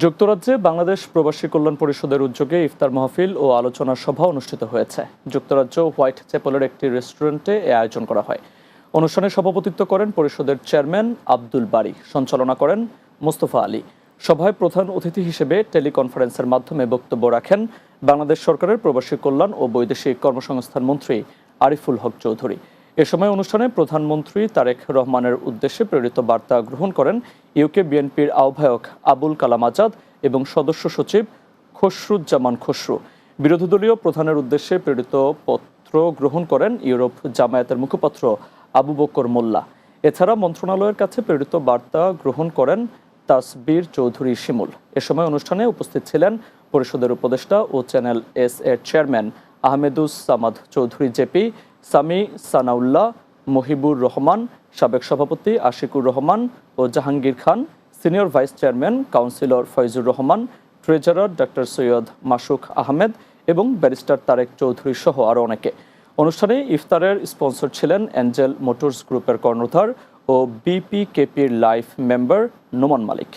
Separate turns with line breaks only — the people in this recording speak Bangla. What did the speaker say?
যুক্তরাজ্যে বাংলাদেশ প্রবাসী কল্যাণ পরিষদের উদ্যোগে ইফতার মাহফিল ও আলোচনা সভা অনুষ্ঠিত হয়েছে। যুক্তরাজ্য হোয়াইট চ্যাপেলের একটি রেস্টুরেন্টে এ আয়োজন করা হয়। অনুষ্ঠানে সভাপতিত্ব করেন পরিষদের চেয়ারম্যান আব্দুল বারী, সঞ্চালনা করেন মোস্তফা আলী। সভায় প্রধান অতিথি হিসেবে টেলিকনফারেন্সের মাধ্যমে বক্তব্য রাখেন বাংলাদেশ সরকারের প্রবাসী কল্যাণ ও বৈদেশিক কর্মসংস্থান মন্ত্রী আরিফুল হক চৌধুরী। এ সময় অনুষ্ঠানে প্রধানমন্ত্রী তারেক রহমানের উদ্দেশ্যে প্রেরিত বার্তা গ্রহণ করেন ইউকে বিএনপির আহ্বায়ক আবুল কালাম আজাদ এবং সদস্য সচিব খসরুজ্জামান খসরু। বিরোধী দলীয় প্রধানের উদ্দেশ্যে প্রেরিত পত্র গ্রহণ করেন ইউরোপ জামায়াতের মুখপাত্র আবু বকর মোল্লা। এছাড়া মন্ত্রণালয়ের কাছে প্রেরিত বার্তা গ্রহণ করেন তাসবির চৌধুরী শিমুল। এ সময় অনুষ্ঠানে উপস্থিত ছিলেন পরিষদের উপদেষ্টা ও চ্যানেল এস এর চেয়ারম্যান আহমেদুস সামাদ চৌধুরী জেপি, সামি সানাউল্লাহ, মহিবুর রহমান, সাবেক সভাপতি আশিকুর রহমান ও Jahangir Khan, senior vice chairman councillor Foyzur Rahman, treasurer doctor Syed Masuk Ahmed এবং ব্যারিস্টার তারেক চৌধুরী সহ আরও অনেকে। অনুষ্ঠানে ইফতারের স্পন্সর ছিলেন অ্যাঞ্জেল মোটরস গ্রুপের কর্ণধার ও বিপিকেপির লাইফ মেম্বার নোমান মালিক।